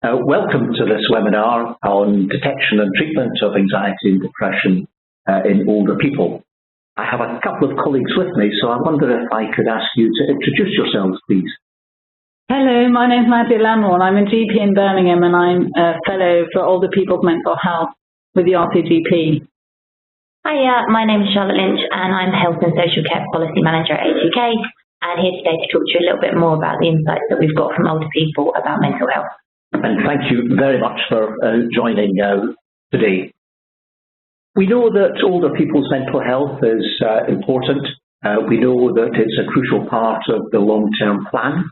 Welcome to this webinar on detection and treatment of anxiety and depression in older people. I have a couple of colleagues with me, so I wonder if I could ask you to introduce yourselves, please. Hello, my name is Nadia Llanwarne. I'm a GP in Birmingham and I'm a fellow for older people's mental health with the RCGP. Hiya, my name is Charlotte Lynch and I'm Health and Social Care Policy Manager at HCGP, and here today to talk to you a little bit more about the insights that we've got from older people about mental health. And thank you very much for joining today. We know that older people's mental health is important. We know that it's a crucial part of the long-term plan.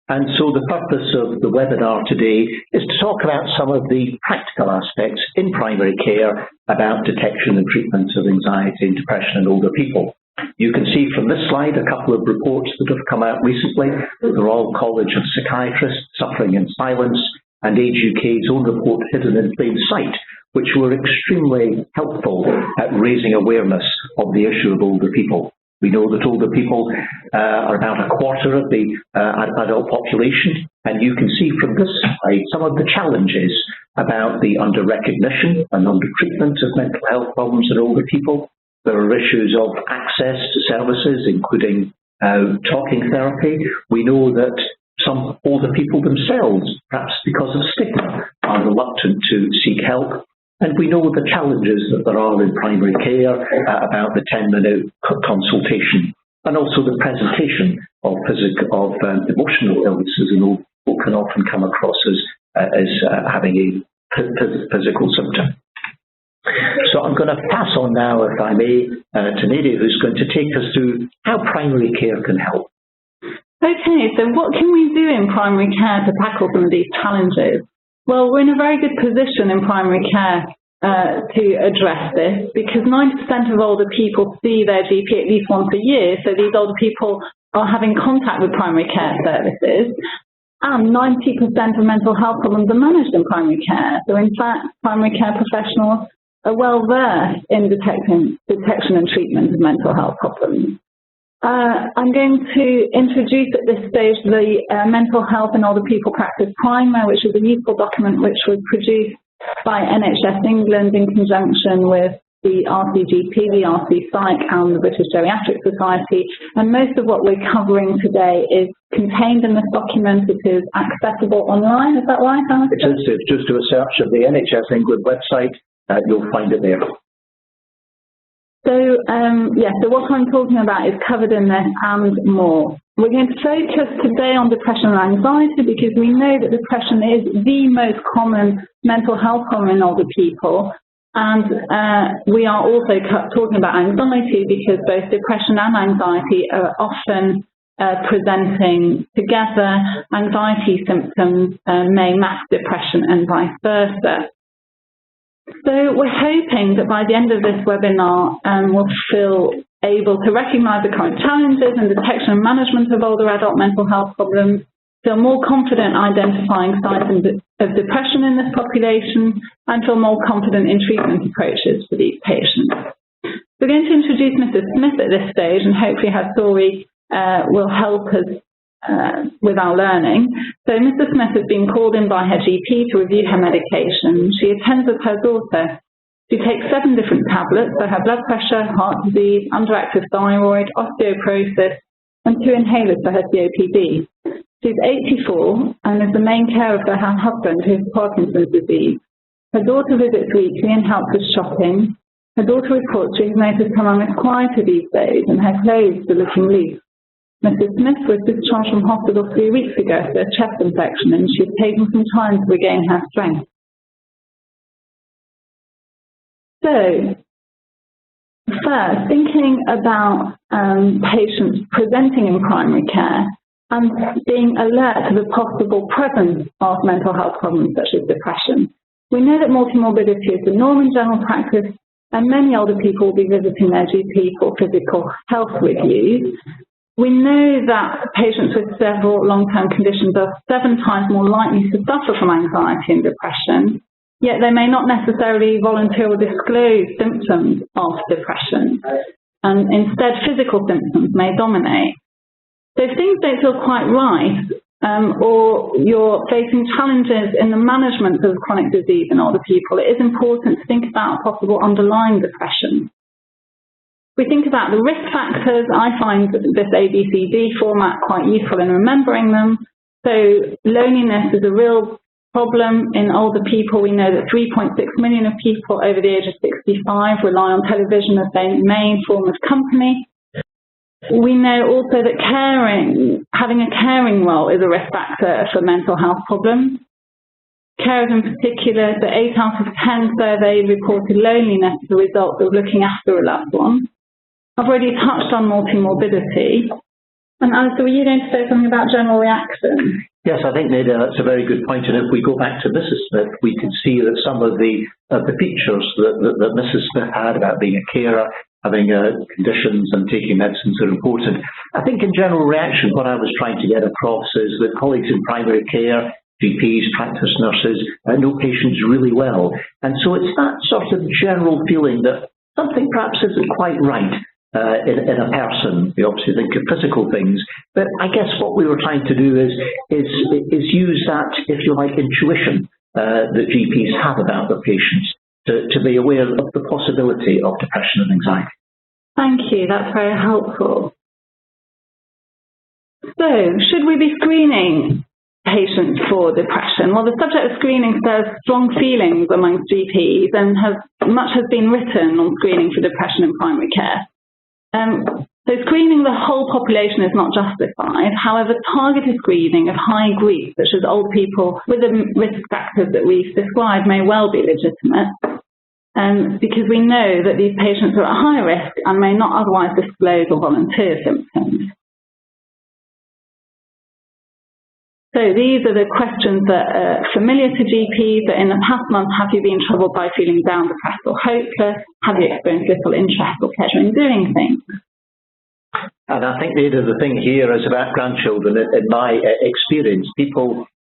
And so the purpose of the webinar today is to talk about some of the practical aspects in primary care about detection and treatment of anxiety and depression in older people. You can see from this slide a couple of reports that have come out recently. The Royal College of Psychiatrists, Suffering in Silence, and Age UK's own report, Hidden in Plain Sight, which were extremely helpful at raising awareness of the issue of older people. We know that older people are about a quarter of the adult population, and you can see from this slide some of the challenges about the under-recognition and under-treatment of mental health problems in older people. There are issues of access to services, including talking therapy. We know that some older people themselves, perhaps because of stigma, are reluctant to seek help. And we know the challenges that there are in primary care about the 10-minute consultation, and also the presentation of emotional illnesses in older people can often come across as having a physical symptom. So I'm going to pass on now, if I may, to Nadia, who's going to take us through how primary care can help. Okay, so what can we do in primary care to tackle some of these challenges? Well, we're in a very good position in primary care to address this, because 90% of older people see their GP at least once a year, so these older people are having contact with primary care services, and 90% of mental health problems are managed in primary care. So in fact, primary care professionals are well versed in detection and treatment of mental health problems. I'm going to introduce at this stage the Mental Health in Older People Practice Primer, which is a useful document which was produced by NHS England in conjunction with the RCGP, the RC Psych, and the British Geriatric Society. And most of what we're covering today is contained in this document. It is accessible online. Is that right, Alistair? It is. Just do a search of the NHS England website. You'll find it there. So, so what I'm talking about is covered in this and more. We're going to focus today on depression and anxiety because we know that depression is the most common mental health problem in older people. And we are also talking about anxiety because both depression and anxiety are often presenting together. Anxiety symptoms may mask depression and vice versa. So we're hoping that by the end of this webinar, we'll feel able to recognise the current challenges in detection and management of older adult mental health problems, feel more confident identifying signs of depression in this population, and feel more confident in treatment approaches for these patients. We're going to introduce Mrs. Smith at this stage, and hopefully her story will help us with our learning. So Mrs. Smith has been called in by her GP to review her medication. She attends with her daughter. She takes 7 different tablets for her blood pressure, heart disease, underactive thyroid, osteoporosis, and 2 inhalers for her COPD. She's 84 and is the main carer for her husband who has Parkinson's disease. Her daughter visits weekly and helps with shopping. Her daughter reports she has noticed her mum is quieter these days and her clothes are looking loose. Mrs. Smith was discharged from hospital 3 weeks ago for a chest infection, and she's taken some time to regain her strength. So, first, thinking about patients presenting in primary care and being alert to the possible presence of mental health problems such as depression. We know that multimorbidity is the norm in general practice, and many older people will be visiting their GP for physical health reviews. We know that patients with several long-term conditions are 7 times more likely to suffer from anxiety and depression, yet they may not necessarily voluntarily disclose symptoms of depression, and instead physical symptoms may dominate. So if things don't feel quite right, or you're facing challenges in the management of chronic disease in older people, it is important to think about possible underlying depression. We think about the risk factors. I find this ABCD format quite useful in remembering them. So loneliness is a real problem in older people. We know that 3.6 million of people over the age of 65 rely on television as their main form of company. We know also that having a caring role is a risk factor for mental health problems. Carers in particular, the 8 out of 10 surveyed reported loneliness as a result of looking after a loved one. I've already touched on multimorbidity. And Alistair, were you going to say something about general reaction? Yes, I think, Nadia, that's a very good point. And if we go back to Mrs. Smith, we can see that some of the features that Mrs. Smith had about being a carer, having conditions and taking medicines are important. I think in general reaction, what I was trying to get across is that colleagues in primary care, GPs, practice nurses, know patients really well. And so it's that sort of general feeling that something perhaps isn't quite right in a person. We obviously think of physical things, but I guess what we were trying to do is use that, if you like, intuition that GPs have about their patients to be aware of the possibility of depression and anxiety. Thank you, that's very helpful. So, should we be screening patients for depression? Well, the subject of screening says strong feelings amongst GPs, and much has been written on screening for depression in primary care. So screening the whole population is not justified. However, targeted screening of high groups, such as old people with the risk factors that we've described, may well be legitimate, because we know that these patients are at high risk and may not otherwise disclose or volunteer symptoms. So these are the questions that are familiar to GPs. That in the past month, have you been troubled by feeling down, depressed or hopeless? Have you experienced little interest or pleasure in doing things? And I think, Nadia, the thing here is about grandchildren. In my experience,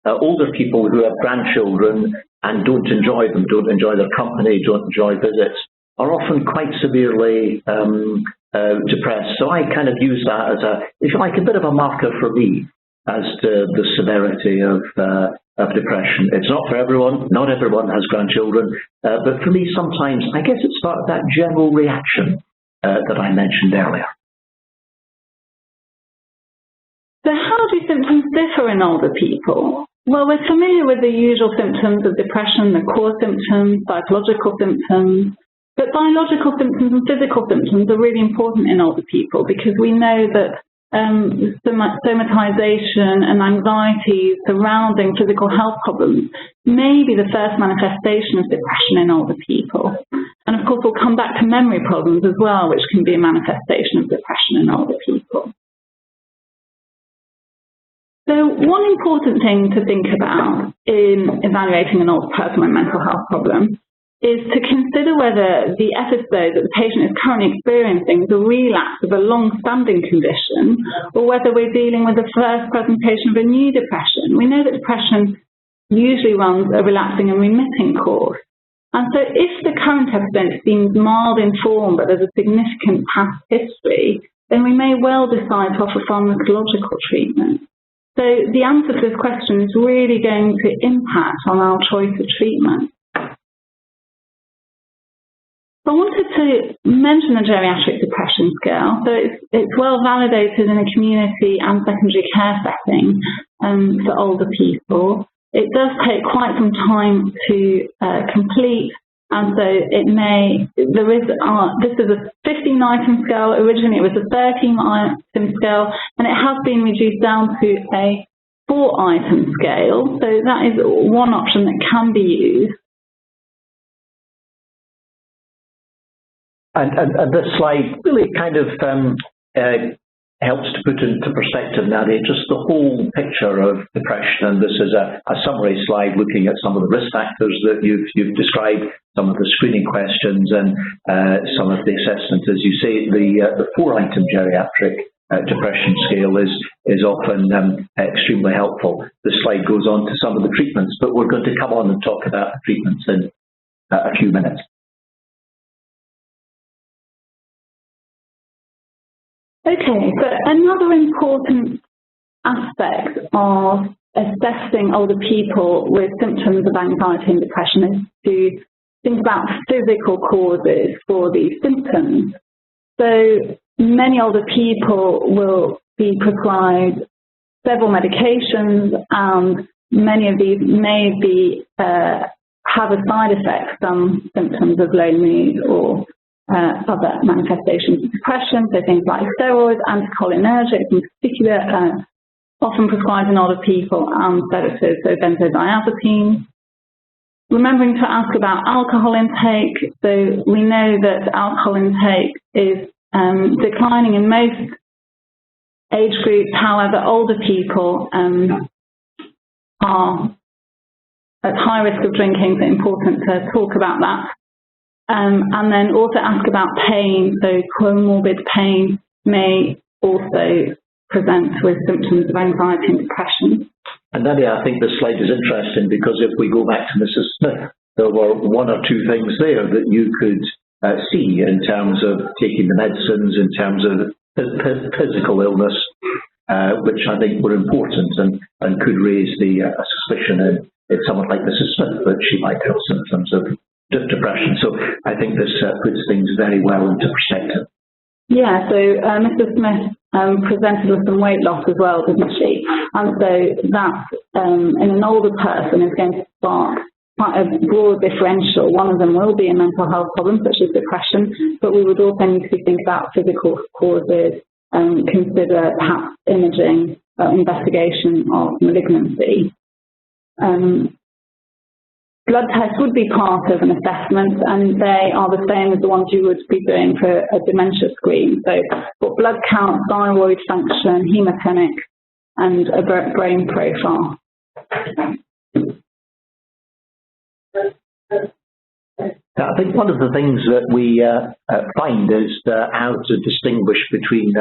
older people who have grandchildren and don't enjoy them, don't enjoy their company, don't enjoy visits, are often quite severely depressed. So I kind of use that as if you like, a bit of a marker for me as to the severity of depression. It's not for everyone. Not everyone has grandchildren. But for me, sometimes, I guess it's part of that general reaction that I mentioned earlier. So how do symptoms differ in older people? Well, we're familiar with the usual symptoms of depression, the core symptoms, psychological symptoms, but biological symptoms and physical symptoms are really important in older people because we know that somatization and anxiety surrounding physical health problems may be the first manifestation of depression in older people. And of course, we'll come back to memory problems as well, which can be a manifestation of depression in older people. So one important thing to think about in evaluating an older person with a mental health problem is to consider whether the episode that the patient is currently experiencing is a relapse of a long-standing condition or whether we're dealing with the first presentation of a new depression. We know that depression usually runs a relapsing and remitting course. And so if the current episode seems mild in form but there's a significant past history, then we may well decide to offer pharmacological treatment. So the answer to this question is really going to impact on our choice of treatment. I wanted to mention the geriatric depression scale. So it's well validated in a community and secondary care setting for older people. It does take quite some time to complete, and so this is a 15-item scale. Originally it was a 13-item scale, and it has been reduced down to a 4-item scale. So that is one option that can be used. And this slide really kind of helps to put into perspective, Nadia, just the whole picture of depression. And this is a summary slide looking at some of the risk factors that you've described, some of the screening questions, and some of the assessments. As you say, the 4-item geriatric depression scale is often extremely helpful. This slide goes on to some of the treatments, but we're going to come on and talk about the treatments in a few minutes. Okay, so another important aspect of assessing older people with symptoms of anxiety and depression is to think about physical causes for these symptoms. So many older people will be prescribed several medications, and many of these may be have a side effect, some symptoms of low mood or other manifestations of depression, so things like steroids, anticholinergics in particular, often prescribed in older people, and sedatives, so benzodiazepines. Remembering to ask about alcohol intake, so we know that alcohol intake is declining in most age groups. However, older people are at high risk of drinking, so important to talk about that. And then also ask about pain, so comorbid pain may also present with symptoms of anxiety and depression. And Nadia, I think this slide is interesting because if we go back to Mrs. Smith, there were one or two things there that you could see in terms of taking the medicines, in terms of physical illness, which I think were important and could raise the suspicion in someone like Mrs. Smith that she might have symptoms of depression. So I think this puts things very well into perspective. Yeah, so Mrs. Smith presented with some weight loss as well, didn't she? And so that, in an older person, is going to spark quite a broad differential. One of them will be a mental health problem, such as depression, but we would also need to think about physical causes, consider perhaps imaging, investigation of malignancy. Blood tests would be part of an assessment, and they are the same as the ones you would be doing for a dementia screen. So for blood count, thyroid function, haematinic, and a brain profile. I think one of the things that we find is how to distinguish between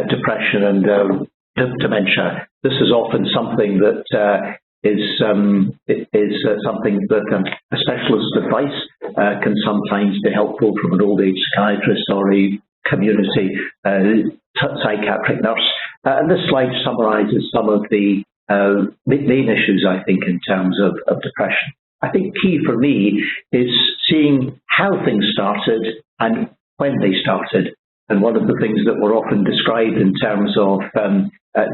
depression and dementia. This is often something that is something that a specialist advice can sometimes be helpful from an old age psychiatrist or a community psychiatric nurse. And this slide summarises some of the main issues, I think, in terms of depression. I think key for me is seeing how things started and when they started. And one of the things that were often described in terms of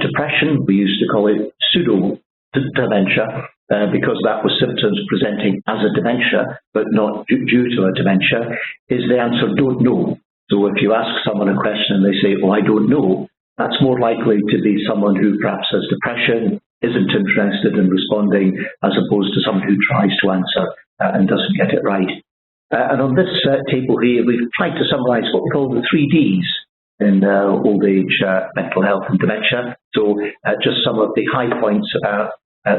depression, we used to call it pseudo-dementia, because that was symptoms presenting as a dementia, but not due to a dementia, is the answer don't know. So if you ask someone a question and they say, oh, I don't know, that's more likely to be someone who perhaps has depression, isn't interested in responding, as opposed to someone who tries to answer and doesn't get it right. And on this table here, we've tried to summarise what we call the 3 Ds in old age mental health and dementia. So just some of the high points about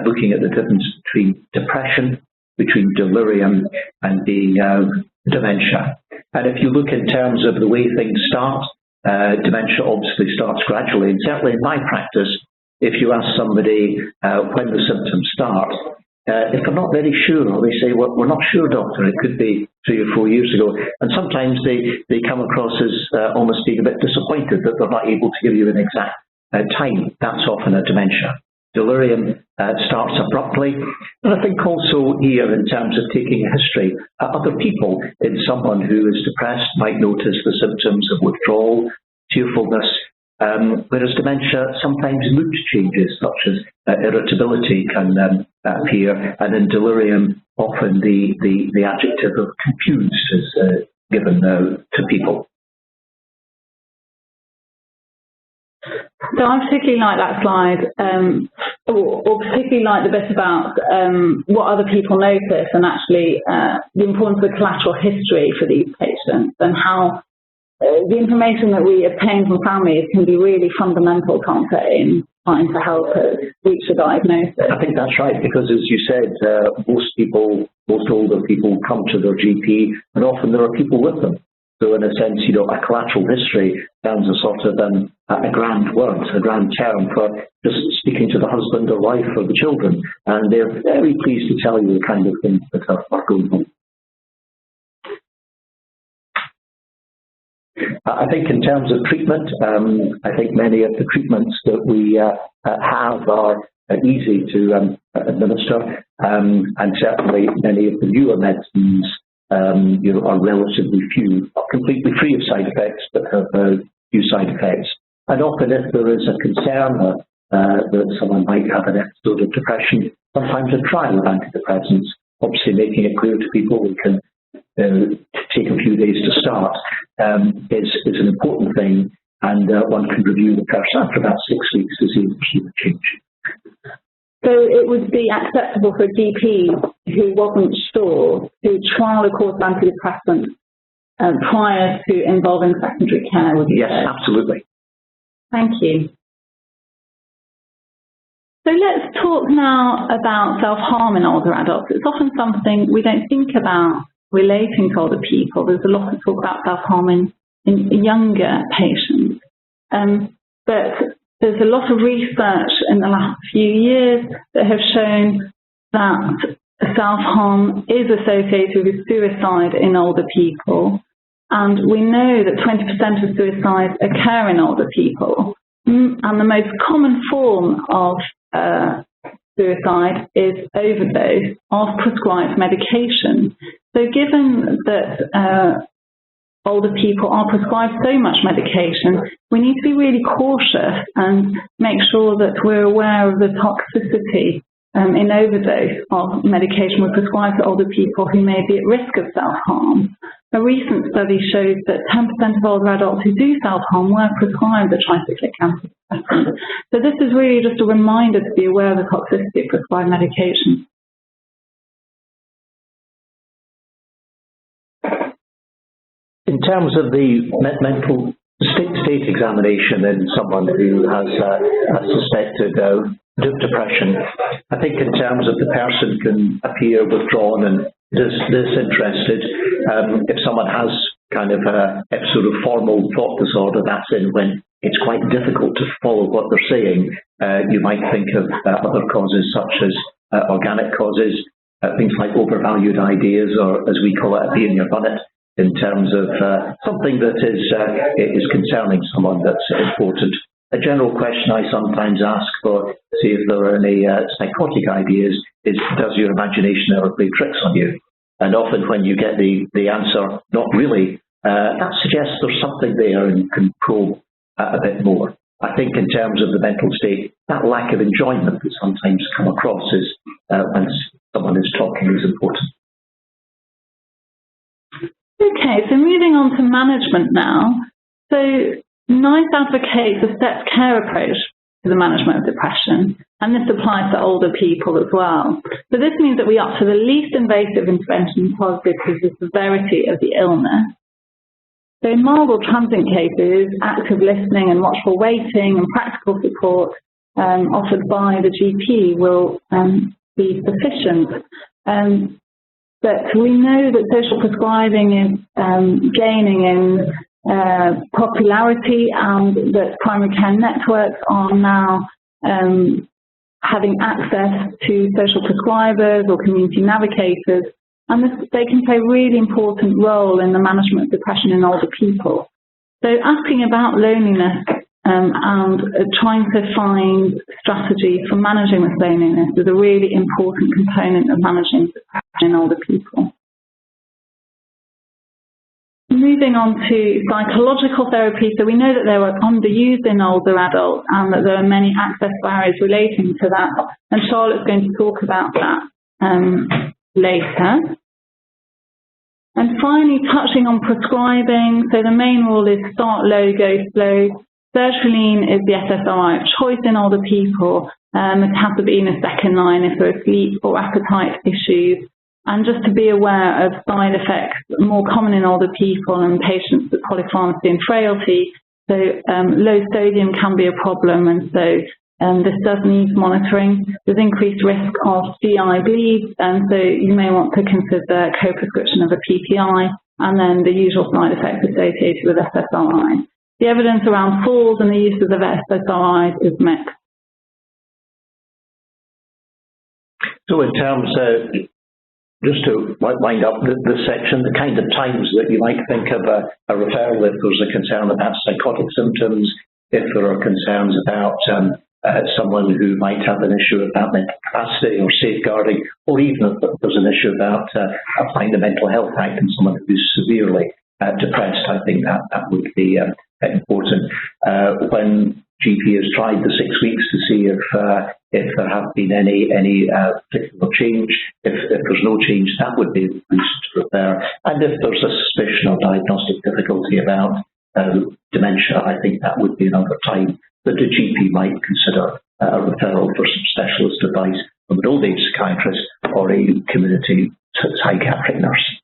looking at the difference between depression, between delirium and being dementia. And if you look in terms of the way things start, dementia obviously starts gradually. And certainly in my practice, if you ask somebody when the symptoms start, if they're not very sure, or they say, well, we're not sure, doctor, it could be 3 or 4 years ago. And sometimes they come across as almost being a bit disappointed that they're not able to give you an exact time. That's often a dementia. Delirium starts abruptly. And I think also here, in terms of taking a history, other people in someone who is depressed might notice the symptoms of withdrawal, tearfulness, whereas dementia, sometimes mood changes such as irritability can appear, and in delirium, often the adjective of confused is given to people. So I particularly like that slide, or particularly like the bit about what other people notice, and actually the importance of the collateral history for these patients, and how the information that we obtain from families can be really fundamental, can't it, in trying to help us reach a diagnosis. I think that's right, because as you said, most older people come to their GP, and often there are people with them. So in a sense, a collateral history sounds a sort of a grand word, a grand term for just speaking to the husband or wife or the children, and they're very pleased to tell you the kind of things that are going on. I think in terms of treatment, I think many of the treatments that we have are easy to administer, and certainly many of the newer medicines are relatively few, not completely free of side effects, but have few side effects. And often if there is a concern that someone might have an episode of depression, sometimes a trial of antidepressants, obviously making it clear to people we can take a few days to start, is an important thing, and one can review the person after about 6 weeks to see if there's a change. So it would be acceptable for a GP who wasn't sure to trial a course of antidepressants prior to involving secondary care? Would you yes, say? Absolutely. Thank you. So let's talk now about self-harm in older adults. It's often something we don't think about relating to older people. There's a lot of talk about self-harm in younger patients. But there's a lot of research in the last few years that have shown that self-harm is associated with suicide in older people. And we know that 20% of suicides occur in older people. And the most common form of suicide is overdose of prescribed medication. So given that older people are prescribed so much medication, we need to be really cautious and make sure that we're aware of the toxicity in overdose of medication we prescribe to older people who may be at risk of self-harm. A recent study shows that 10% of older adults who do self-harm were prescribed a tricyclic antidepressant. So this is really just a reminder to be aware of the toxicity of prescribed medication. In terms of the mental state examination in someone who has a suspected depression, I think in terms of the person can appear withdrawn and disinterested. If someone has kind of an episode of formal thought disorder, that's when it's quite difficult to follow what they're saying. You might think of other causes such as organic causes, things like overvalued ideas, or as we call it, a bee in your bonnet, in terms of something that is concerning someone that's important. A general question I sometimes ask for, see if there are any psychotic ideas, is does your imagination ever play tricks on you? And often when you get the answer, not really, that suggests there's something there and you can probe a bit more. I think in terms of the mental state, that lack of enjoyment that sometimes come across is when someone is talking is important. Okay, so moving on to management now. So NICE advocates a stepped care approach to the management of depression, and this applies to older people as well. So this means that we opt for the least invasive intervention targeted to the severity of the illness. So in mild or transient cases, active listening and watchful waiting and practical support offered by the GP will be sufficient. But we know that social prescribing is gaining in popularity, and that primary care networks are now having access to social prescribers or community navigators, and they can play a really important role in the management of depression in older people. So asking about loneliness and trying to find strategies for managing this loneliness is a really important component of managing depression in older people. Moving on to psychological therapy, so we know that they are underused in older adults and that there are many access barriers relating to that, and Charlotte's going to talk about that later. And finally, touching on prescribing, so the main rule is start low, go slow. Sertraline is the SSRI of choice in older people. Mirtazapine is second line if there are sleep or appetite issues. And just to be aware of side effects more common in older people and patients with polypharmacy and frailty. So low sodium can be a problem, and so this does need monitoring. There's increased risk of GI bleeds, and so you may want to consider co-prescription of a PPI, and then the usual side effects associated with SSRI. The evidence around falls and the use of SSRIs is mixed. So in terms of just to wind up the section, the kind of times that you might think of a referral if there's a concern about psychotic symptoms, if there are concerns about someone who might have an issue about mental capacity or safeguarding, or even if there's an issue about applying the Mental Health Act in someone who's severely depressed. I think that would be important. When GP has tried the 6 weeks to see if there have been any particular change. If there's no change, that would be a reason to refer. And if there's a suspicion or diagnostic difficulty about dementia, I think that would be another time that the GP might consider a referral for some specialist advice from an old age psychiatrist or a community psychiatric nurse.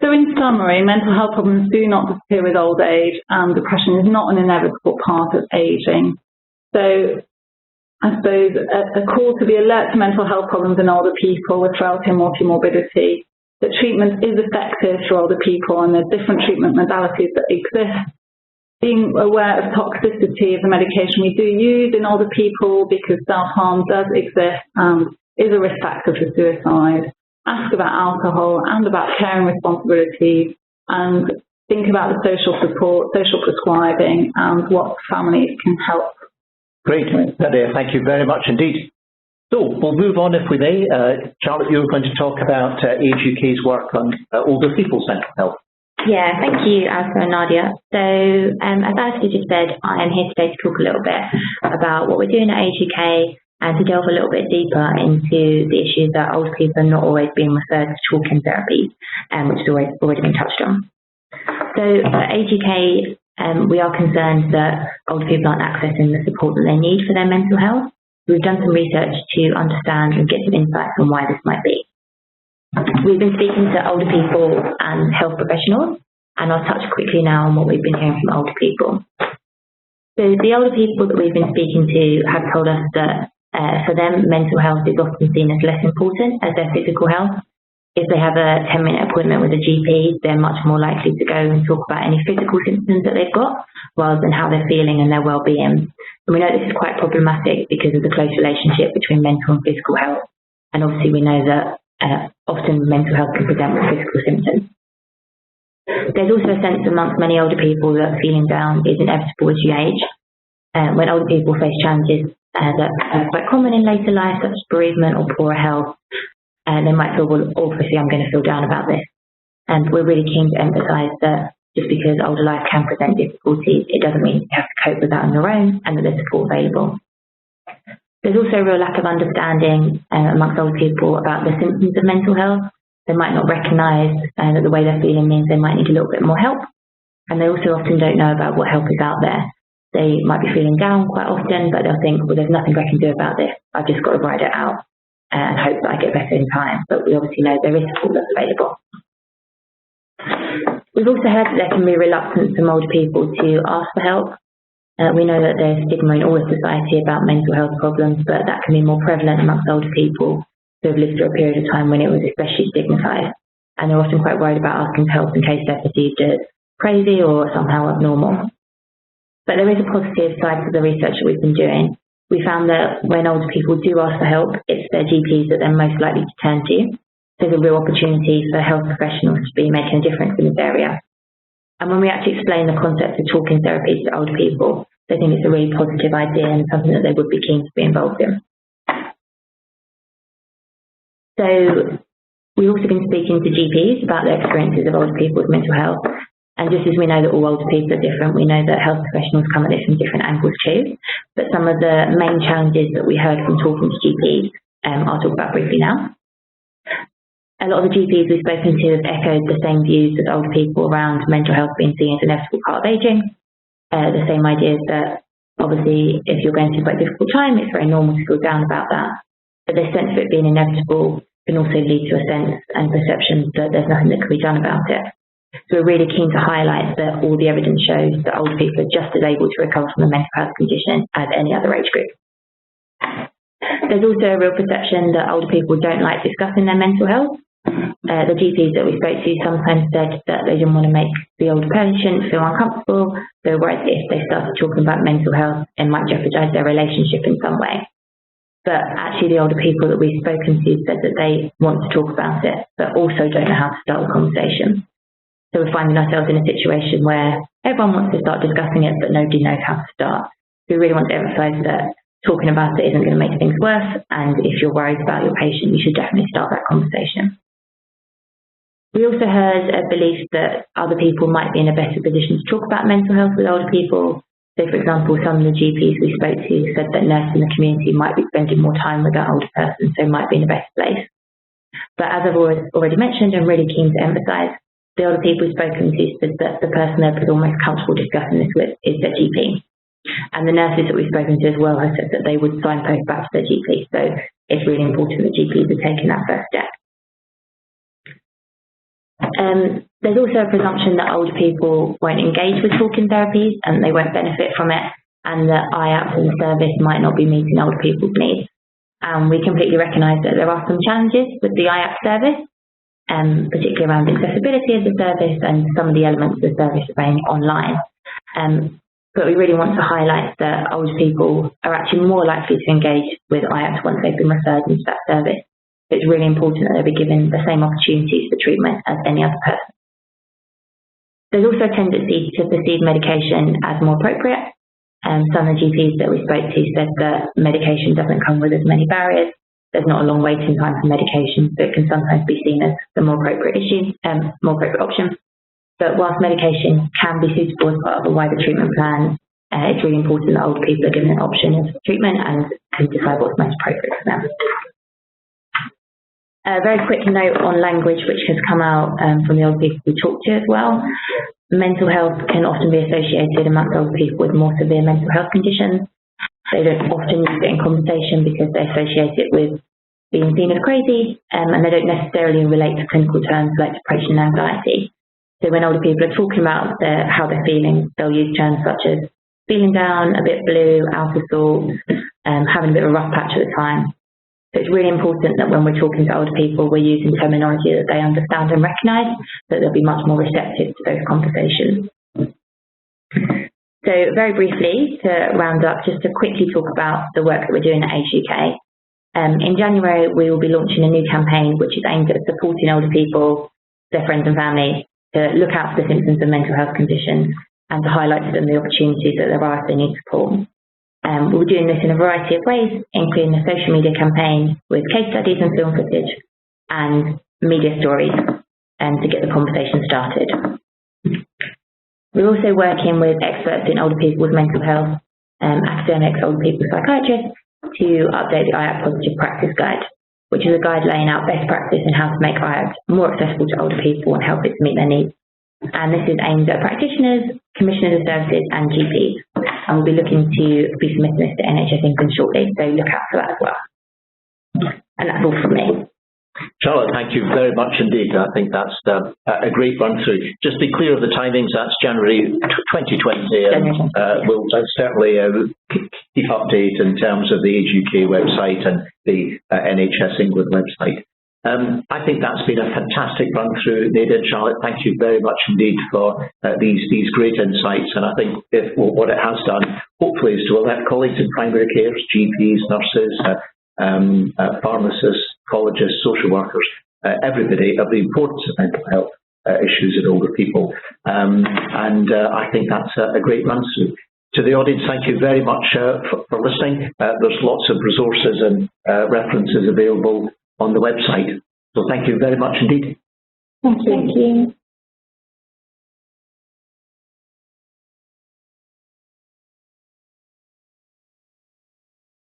So in summary, mental health problems do not disappear with old age, and depression is not an inevitable part of ageing. So I suppose a call to be alert to mental health problems in older people with frailty and multimorbidity, that treatment is effective for older people and there's different treatment modalities that exist. Being aware of toxicity of the medication we do use in older people, because self-harm does exist and is a risk factor for suicide. Ask about alcohol and about caring responsibilities, and think about the social support, social prescribing, and what families can help. Great, Nadia, thank you very much indeed. So we'll move on if we may. Charlotte, you're going to talk about Age UK's work on older people's mental health. Yeah, thank you, Alistair and Nadia. So, as Alistair just said, I am here today to talk a little bit about what we're doing at Age UK and to delve a little bit deeper into the issues that older people are not always being referred to talking therapy, which has already been touched on. So, at Age UK, we are concerned that older people aren't accessing the support that they need for their mental health. We've done some research to understand and get some insights on why this might be. We've been speaking to older people and health professionals, and I'll touch quickly now on what we've been hearing from older people. So the older people that we've been speaking to have told us that for them, mental health is often seen as less important as their physical health. If they have a 10-minute appointment with a GP, they're much more likely to go and talk about any physical symptoms that they've got, rather than how they're feeling and their well-being. And we know this is quite problematic because of the close relationship between mental and physical health. And obviously we know that often mental health can present with physical symptoms. There's also a sense amongst many older people that feeling down is inevitable as you age. When older people face challenges that are quite common in later life, such as bereavement or poorer health, they might feel, well, obviously I'm going to feel down about this. And we're really keen to emphasise that just because older life can present difficulties, it doesn't mean you have to cope with that on your own and that there's support available. There's also a real lack of understanding amongst older people about the symptoms of mental health. They might not recognise that the way they're feeling means they might need a little bit more help. And they also often don't know about what help is out there. They might be feeling down quite often, but they'll think, well, there's nothing I can do about this. I've just got to ride it out and hope that I get better in time. But we obviously know there is support that's available. We've also heard that there can be reluctance from older people to ask for help. We know that there's stigma in all of society about mental health problems, but that can be more prevalent amongst older people who have lived through a period of time when it was especially stigmatised. And they're often quite worried about asking for help in case they're perceived as crazy or somehow abnormal. But there is a positive side to the research that we've been doing. We found that when older people do ask for help, it's their GPs that they're most likely to turn to. There's a real opportunity for health professionals to be making a difference in this area. And when we actually explain the concept of talking therapy to older people, they think it's a really positive idea and something that they would be keen to be involved in. So we've also been speaking to GPs about their experiences of older people with mental health. And just as we know that all older people are different, we know that health professionals come at this from different angles too. But some of the main challenges that we heard from talking to GPs, I'll talk about briefly now. A lot of the GPs we've spoken to have echoed the same views as older people around mental health being seen as an inevitable part of ageing. The same ideas that obviously if you're going through quite a difficult time, it's very normal to feel down about that. But this sense of it being inevitable can also lead to a sense and perception that there's nothing that can be done about it. So we're really keen to highlight that all the evidence shows that older people are just as able to recover from a mental health condition as any other age group. There's also a real perception that older people don't like discussing their mental health. The GPs that we spoke to sometimes said that they didn't want to make the older patient feel uncomfortable. They were worried that if they started talking about mental health, it might jeopardise their relationship in some way. But actually the older people that we've spoken to said that they want to talk about it, but also don't know how to start the conversation. So we're finding ourselves in a situation where everyone wants to start discussing it, but nobody knows how to start. We really want to emphasise that talking about it isn't going to make things worse, and if you're worried about your patient, you should definitely start that conversation. We also heard a belief that other people might be in a better position to talk about mental health with older people. So, for example, some of the GPs we spoke to said that nurses in the community might be spending more time with that older person, so might be in a better place. But as I've already mentioned, I'm really keen to emphasise, the older people we've spoken to said that the person they're most comfortable discussing this with is their GP. And the nurses that we've spoken to as well have said that they would signpost back to their GP. So it's really important that GPs are taking that first step. There's also a presumption that older people won't engage with talking therapies and they won't benefit from it, and that IAPT as a service might not be meeting older people's needs. And we completely recognise that there are some challenges with the IAPT service, particularly around accessibility of the service and some of the elements of the service being online. But we really want to highlight that older people are actually more likely to engage with IAPT once they've been referred into that service. It's really important that they be given the same opportunities for treatment as any other person. There's also a tendency to perceive medication as more appropriate. Some of the GPs that we spoke to said that medication doesn't come with as many barriers. There's not a long waiting time for medication, so it can sometimes be seen as the more appropriate option. But whilst medication can be suitable as part of a wider treatment plan, it's really important that older people are given an option of treatment and can decide what's most appropriate for them. A very quick note on language which has come out from the older people we talked to as well. Mental health can often be associated amongst older people with more severe mental health conditions. They don't often use it in conversation because they associate it with being seen as crazy, and they don't necessarily relate to clinical terms like depression and anxiety. So when older people are talking about how they're feeling, they'll use terms such as feeling down, a bit blue, out of sorts, having a bit of a rough patch at the time. So it's really important that when we're talking to older people, we're using terminology that they understand and recognise, that they'll be much more receptive to those conversations. So very briefly, to round up, just to quickly talk about the work that we're doing at Age UK. In January, we will be launching a new campaign which is aimed at supporting older people, their friends and family, to look out for the symptoms of mental health conditions and to highlight to them the opportunities that there are if they need support. We'll be doing this in a variety of ways, including a social media campaign with case studies and film footage and media stories to get the conversation started. We're also working with experts in older people with mental health, academics, older people psychiatrists, to update the IAPT Positive Practice Guide, which is a guide laying out best practice and how to make IAPT more accessible to older people and help it to meet their needs. And this is aimed at practitioners, commissioners of services and GPs. And we'll be looking to be submitting this to NHS England shortly, so look out for that as well. And that's all from me. Charlotte, thank you very much indeed. I think that's a great run-through. Just be clear of the timings, that's January 2020. We'll certainly keep update in terms of the Age UK website and the NHS England website. I think that's been a fantastic run-through, Nadia and Charlotte. Thank you very much indeed for these great insights. And I think what it has done, hopefully, is to alert colleagues in primary care, GPs, nurses, pharmacists, collegists, social workers, everybody, of the importance of mental health issues in older people. I think that's a great run-through. To the audience, thank you very much for listening. There's lots of resources and references available on the website. So thank you very much indeed. Thank you.